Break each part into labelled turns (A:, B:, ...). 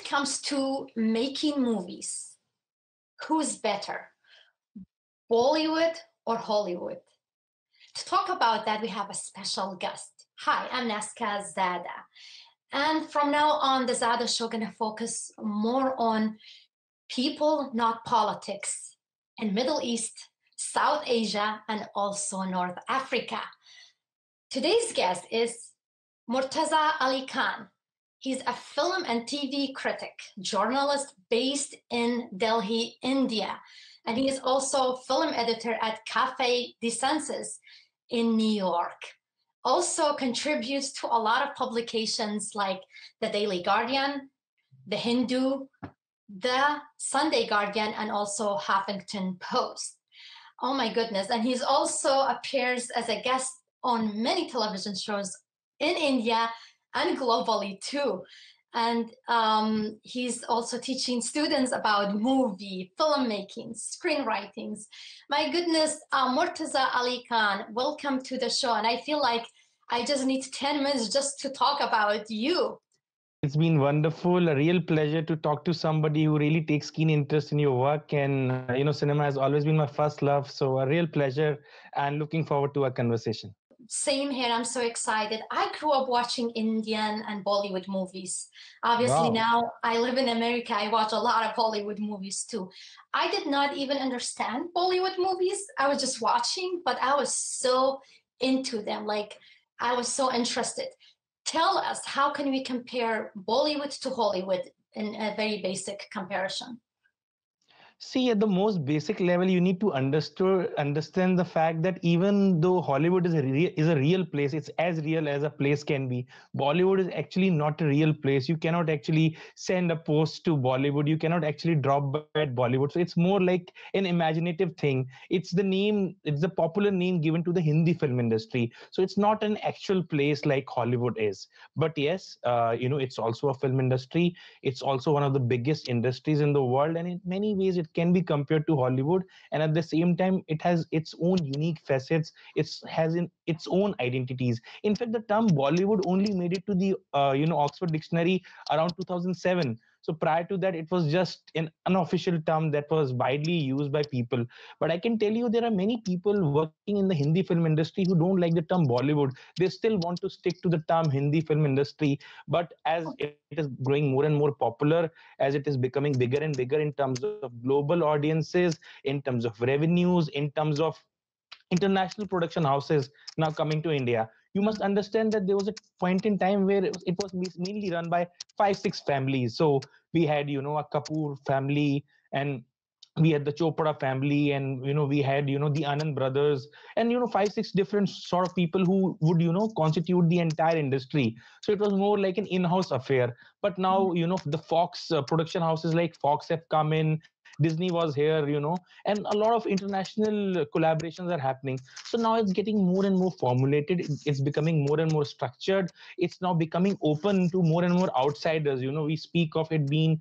A: comes to making movies, who's better, Bollywood or Hollywood? To talk about that, we have a special guest. Hi, I'm Naska Zada. And from now on, the Zada Show going to focus more on people, not politics, in Middle East, South Asia, and also North Africa. Today's guest is Murtaza Ali Khan. He's a film and TV critic, journalist based in Delhi, India. And he is also film editor at Cafe de Senses in New York. Also contributes to a lot of publications like the Daily Guardian, the Hindu, the Sunday Guardian, and also Huffington Post. Oh my goodness. And he's also appears as a guest on many television shows in India and globally too. And he's also teaching students about movie, filmmaking, screenwritings. My goodness, Murtaza Ali Khan, welcome to the show. And I feel like I just need 10 minutes just to talk about you.
B: It's been wonderful, a real pleasure to talk to somebody who really takes keen interest in your work. And, cinema has always been my first love. So, a real pleasure and looking forward to our conversation.
A: Same here. I'm so excited. I grew up watching Indian and Bollywood movies. Obviously,
B: Wow.
A: now I live in America. I watch a lot of Hollywood movies too. I did not even understand Bollywood movies. I was just watching, but I was so into them. Like, I was so interested. Tell us, how can we compare Bollywood to Hollywood in a very basic comparison?
B: See, at the most basic level, you need to understand the fact that even though Hollywood is a real place, it's as real as a place can be. Bollywood is actually not a real place. You cannot actually send a post to Bollywood. You cannot actually drop by at Bollywood. So it's more like an imaginative thing. It's the popular name given to the Hindi film industry. So it's not an actual place like Hollywood is. But yes, it's also a film industry. It's also one of the biggest industries in the world, and in many ways, it can be compared to Hollywood. And at the same time, it has its own unique facets. Its own identities. In fact, the term Bollywood only made it to the Oxford Dictionary around 2007. So prior to that, it was just an unofficial term that was widely used by people. But I can tell you, there are many people working in the Hindi film industry who don't like the term Bollywood. They still want to stick to the term Hindi film industry. But as it is growing more and more popular, as it is becoming bigger and bigger in terms of global audiences, in terms of revenues, in terms of international production houses now coming to India. You must understand that there was a point in time where it was mainly run by 5 6 families. So we had a Kapoor family, and we had the Chopra family, and we had the Anand brothers, and 5 6 different sort of people who would constitute the entire industry. So it was more like an in-house affair. But now the Fox production houses like Fox have come in. Disney was here, and a lot of international collaborations are happening. So now it's getting more and more formulated. It's becoming more and more structured. It's now becoming open to more and more outsiders. We speak of it being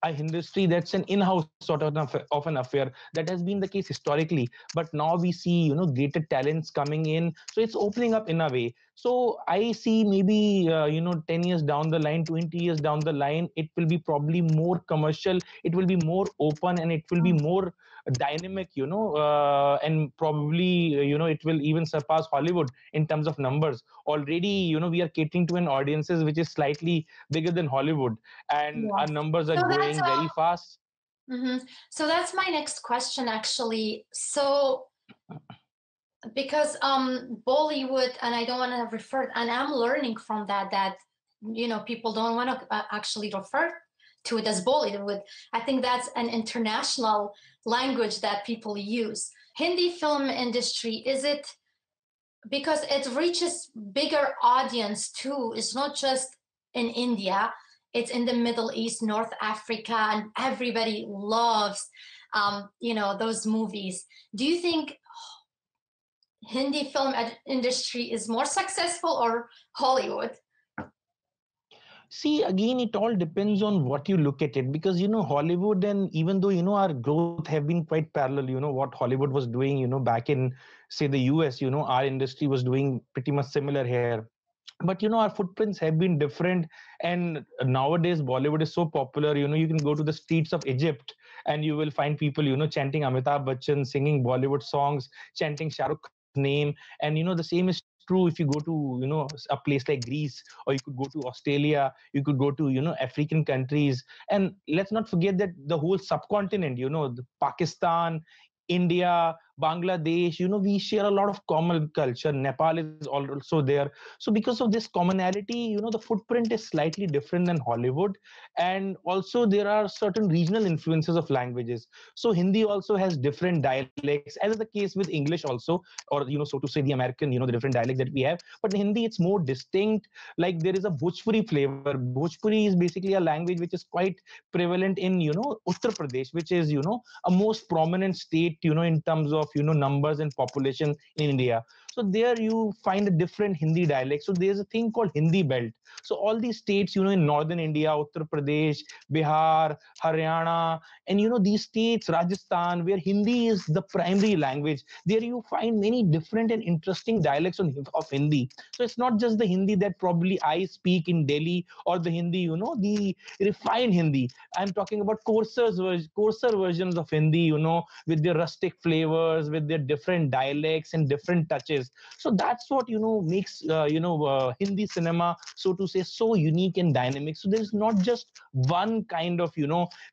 B: a industry that's an in-house sort of an affair. That has been the case historically, but now we see greater talents coming in, so it's opening up in a way. So I see maybe 10 years down the line, 20 years down the line, it will be probably more commercial, it will be more open, and it will be more dynamic, and probably it will even surpass Hollywood in terms of numbers. Already we are catering to an audiences which is slightly bigger than Hollywood, and our
A: Yes.
B: numbers are
A: So that's
B: growing very fast.
A: So that's my next question actually. So because Bollywood, and I don't want to refer, and I'm learning from that people don't want to actually refer to it as Bollywood. I think that's an international language that people use. Hindi film industry, is it because it reaches bigger audience too? It's not just in India, it's in the Middle East, North Africa, and everybody loves those movies. Do you think Hindi film industry is more successful or Hollywood?
B: See, again, it all depends on what you look at it, because Hollywood, and even though our growth have been quite parallel, what Hollywood was doing back in, say, the US, our industry was doing pretty much similar here. but our footprints have been different. And nowadays Bollywood is so popular, you can go to the streets of Egypt and you will find people chanting Amitabh Bachchan, singing Bollywood songs, chanting Shah Rukh Khan's name. And the same is true if you go to a place like Greece, or you could go to Australia, you could go to African countries. And let's not forget that the whole subcontinent, the Pakistan, India, Bangladesh, we share a lot of common culture. Nepal is also there. So because of this commonality, the footprint is slightly different than Hollywood. And also there are certain regional influences of languages. So Hindi also has different dialects, as is the case with English also, or so to say the American, the different dialects that we have. But in Hindi, it's more distinct. Like there is a Bhojpuri flavor. Bhojpuri is basically a language which is quite prevalent in Uttar Pradesh, which is a most prominent state in terms of numbers and population in India. So there you find a different Hindi dialect. So there's a thing called Hindi belt. So all these states, in northern India, Uttar Pradesh, Bihar, Haryana, and these states, Rajasthan, where Hindi is the primary language, there you find many different and interesting dialects of Hindi. So it's not just the Hindi that probably I speak in Delhi, or the Hindi, the refined Hindi. I'm talking about coarser versions of Hindi, with their rustic flavors, with their different dialects and different touches. So that's what makes Hindi cinema, so to say, so unique and dynamic. So there's not just one kind of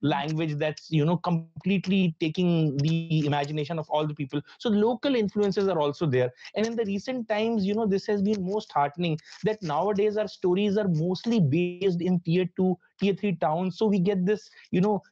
B: language that's completely taking the imagination of all the people. So local influences are also there. And in the recent times, this has been most heartening that nowadays our stories are mostly based in tier 2, tier 3 towns. So we get this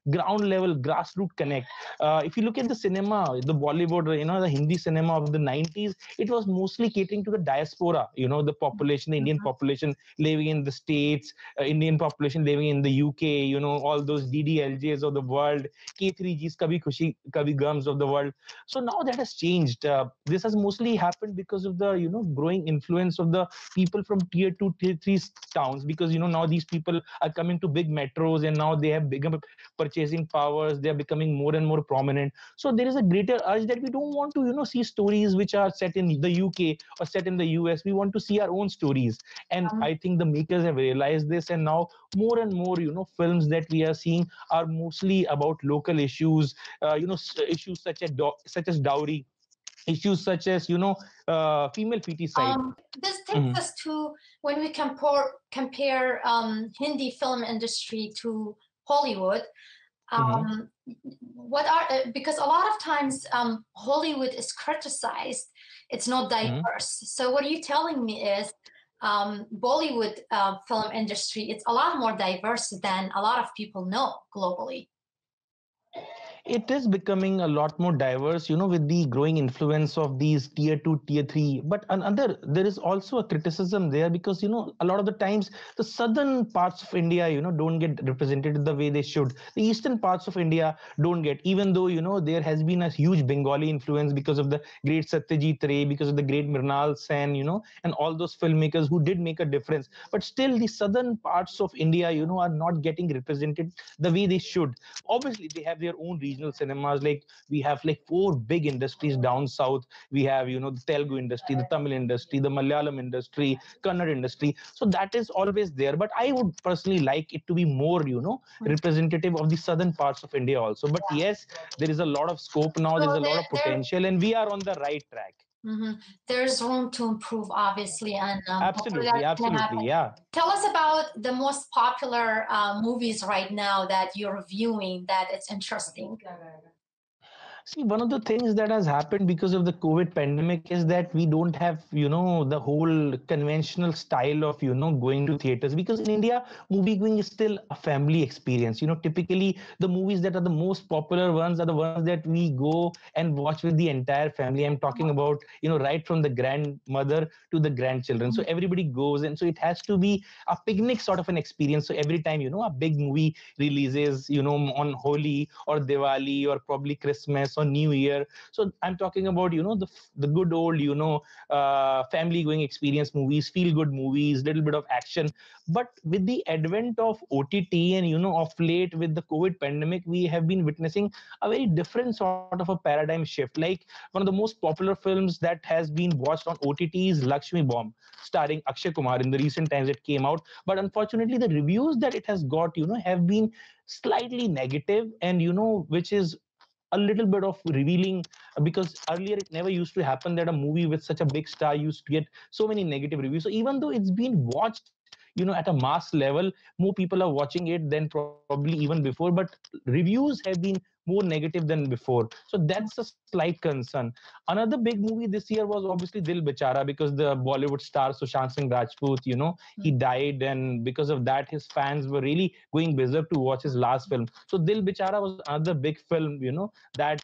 B: ground level grassroots connect. If you look at the cinema, the Bollywood, the Hindi cinema of the 90s, it was mostly catering to the diaspora, the population, the Indian
A: Mhm.
B: population living in the States, Indian population living in the UK, all those DDLJs of the world, K3Gs, Kabhi Khushi, Kabhi Gums of the world. So now that has changed. This has mostly happened because of the, growing influence of the people from tier 2, tier 3 towns, because, now these people are coming to big metros and now they have bigger purchasing powers. They are becoming more and more prominent. So there is a greater urge that we don't want to see stories which are set in the UK or set in the US. We want to see our own stories. And
A: Um,
B: I think the makers have realized this, and now more and more films that we are seeing are mostly about local issues, issues such as dowry, issues such as female feticide.
A: this takes
B: Mhm,
A: us to when we compare Hindi film industry to Hollywood.
B: mhm,
A: What are because a lot of times Hollywood is criticized. It's not
B: mhm.
A: diverse. So what are you telling me is Bollywood film industry. It's a lot more diverse than a lot of people know globally.
B: It is becoming a lot more diverse, with the growing influence of these tier 2, tier 3. But another, there is also a criticism there, because a lot of the times the southern parts of India don't get represented the way they should. The eastern parts of India don't get, even though there has been a huge Bengali influence because of the great Satyajit Ray, because of the great Mrinal Sen, and all those filmmakers who did make a difference. But still the southern parts of India are not getting represented the way they should. Obviously they have their own regional cinemas. Like we have like four big industries down south. We have the Telugu industry, the Tamil industry, the Malayalam industry, Kannada industry. So that is always there, but I would personally like it to be more representative of the southern parts of India also. But
A: Yeah.
B: yes, there is a lot of scope now,
A: So
B: there's a lot of
A: there
B: potential, and we are on the right track.
A: there's room to improve, obviously, and hopefully
B: Absolutely,
A: that's going to
B: absolutely,
A: happen.
B: yeah.
A: Tell us about the most popular movies right now that you're reviewing that it's interesting.
B: See, one of the things that has happened because of the COVID pandemic is that we don't have, the whole conventional style of, going to theaters. Because in India, movie going is still a family experience. Typically the movies that are the most popular ones are the ones that we go and watch with the entire family. I'm talking about, right from the grandmother to the grandchildren. So everybody goes, and so it has to be a picnic sort of an experience. So every time, a big movie releases, on Holi or Diwali or probably Christmas Christmas or New Year. So I'm talking about, the good old, family going experience movies, feel good movies, little bit of action. But with the advent of OTT and, of late with the COVID pandemic, we have been witnessing a very different sort of a paradigm shift. Like one of the most popular films that has been watched on OTT is Lakshmi Bomb, starring Akshay Kumar. In the recent times, it came out, but unfortunately, the reviews that it has got, have been slightly negative, and which is a little bit of revealing, because earlier it never used to happen that a movie with such a big star used to get so many negative reviews. So even though it's been watched, at a mass level, more people are watching it than probably even before, but reviews have been more negative than before. So that's a slight concern. Another big movie this year was obviously Dil Bechara, because the Bollywood star Sushant Singh Rajput, he died, and because of that, his fans were really going berserk to watch his last film. So Dil Bechara was another big film, that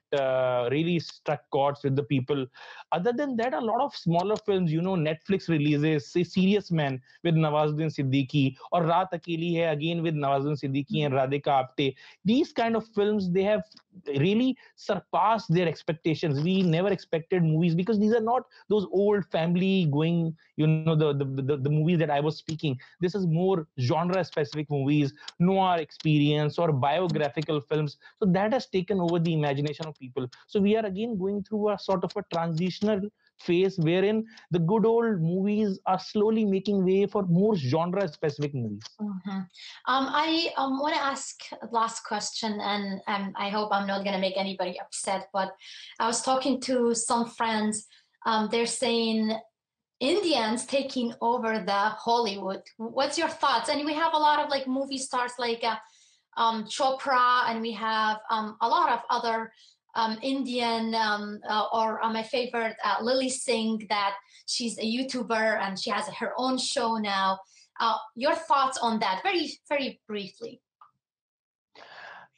B: really struck chords with the people. Other than that, a lot of smaller films, Netflix releases, say Serious Man with Nawazuddin Siddiqui, or Raat Akeli Hai again with Nawazuddin Siddiqui and Radhika Apte. These kind of films, they have really surpassed their expectations. We never expected movies, because these are not those old family going, the movies that I was speaking. This is more genre specific movies, noir experience, or biographical films. So that has taken over the imagination of people. So we are again going through a sort of a transitional phase wherein the good old movies are slowly making way for more genre specific movies.
A: I want to ask last question, and I hope I'm not going to make anybody upset, but I was talking to some friends. They're saying Indians taking over the Hollywood. What's your thoughts? And we have a lot of like movie stars like Chopra, and we have a lot of other Indian, or my favorite, Lily Singh, that she's a YouTuber and she has her own show now. Your thoughts on that, very, very briefly.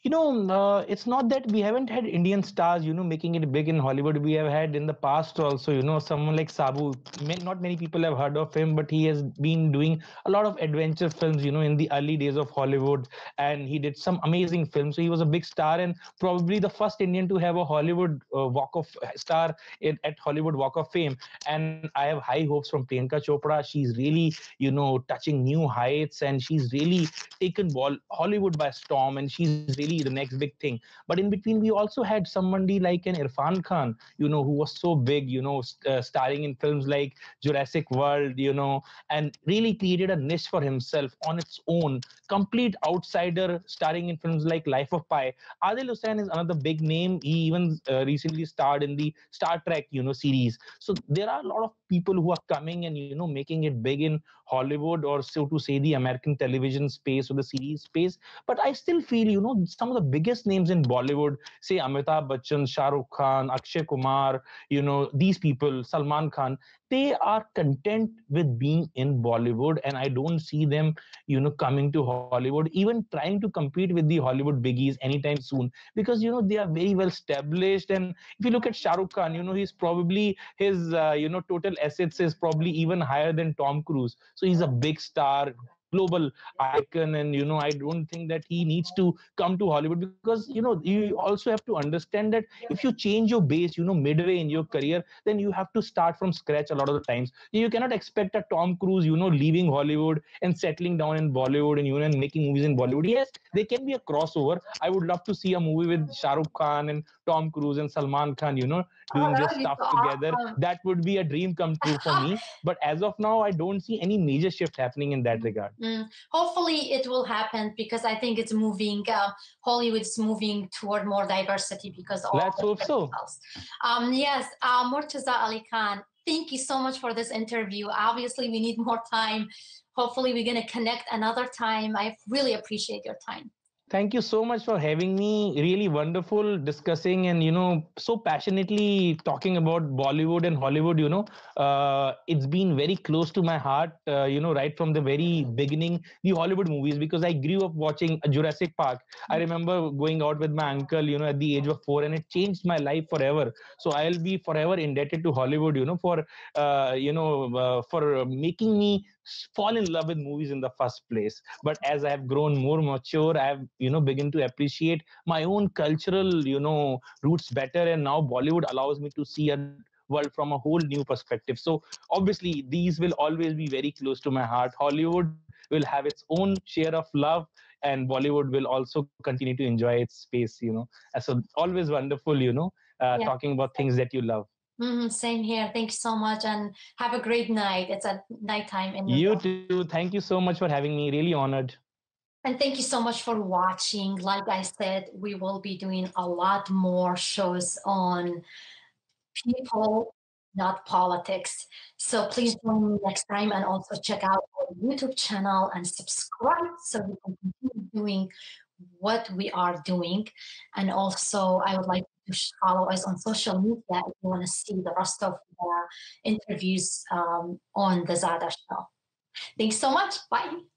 B: It's not that we haven't had Indian stars, making it big in Hollywood. We have had in the past also, someone like Sabu. Not many people have heard of him, but he has been doing a lot of adventure films, in the early days of Hollywood, and he did some amazing films. So he was a big star, and probably the first Indian to have a Hollywood Walk of Star at Hollywood Walk of Fame. And I have high hopes from Priyanka Chopra. She's really, touching new heights, and she's really taken Hollywood by storm, and she's really the next big thing. But in between, we also had somebody like an Irfan Khan, who was so big, starring in films like Jurassic World, and really created a niche for himself on its own. Complete outsider, starring in films like Life of Pi. Adil Hussain is another big name. He even recently starred in the Star Trek, series. So there are a lot of people who are coming and, making it big in Hollywood, or so to say, the American television space or the series space. But I still feel, some of the biggest names in Bollywood, say Amitabh Bachchan, Shah Rukh Khan, Akshay Kumar, these people, Salman Khan, they are content with being in Bollywood, and I don't see them, coming to Hollywood, even trying to compete with the Hollywood biggies anytime soon, because they are very well established. And if you look at Shah Rukh Khan, he's probably his total assets is probably even higher than Tom Cruise. So he's a big star, global icon, and I don't think that he needs to come to Hollywood, because you also have to understand that if you change your base midway in your career, then you have to start from scratch a lot of the times. You cannot expect a Tom Cruise leaving Hollywood and settling down in Bollywood, and and making movies in Bollywood. Yes, there can be a crossover. I would love to see a movie with Shah Rukh Khan and Tom Cruise and Salman Khan, doing their stuff together. That would be a dream come true for me. But as of now, I don't see any major shift happening in that regard.
A: Hopefully it will happen, because I think it's moving. Hollywood's moving toward more diversity, because all
B: let's hope so.
A: Yes, Murtaza Ali Khan, thank you so much for this interview. Obviously, we need more time. Hopefully, we're going to connect another time. I really appreciate your time.
B: Thank you so much for having me. Really wonderful discussing and, so passionately talking about Bollywood and Hollywood. It's been very close to my heart, right from the very beginning, the Hollywood movies, because I grew up watching Jurassic Park. I remember going out with my uncle, at the age of 4, and it changed my life forever. So I'll be forever indebted to Hollywood, for making me fall in love with movies in the first place. But as I have grown more mature, I have, begin to appreciate my own cultural, roots better. And now Bollywood allows me to see a world from a whole new perspective. So obviously these will always be very close to my heart. Hollywood will have its own share of love, and Bollywood will also continue to enjoy its space, So always wonderful,
A: Yeah.
B: talking about things that you love.
A: Same here. Thank you so much and have a great night. It's at nighttime in New
B: You
A: York.
B: too. Thank you so much for having me. Really honored.
A: And thank you so much for watching. Like I said, we will be doing a lot more shows on people, not politics. So please join me next time and also check out our YouTube channel and subscribe so we can continue doing what we are doing. And also, I would like you to follow us on social media if you want to see the rest of the interviews on the Zada show. Thanks so much. Bye.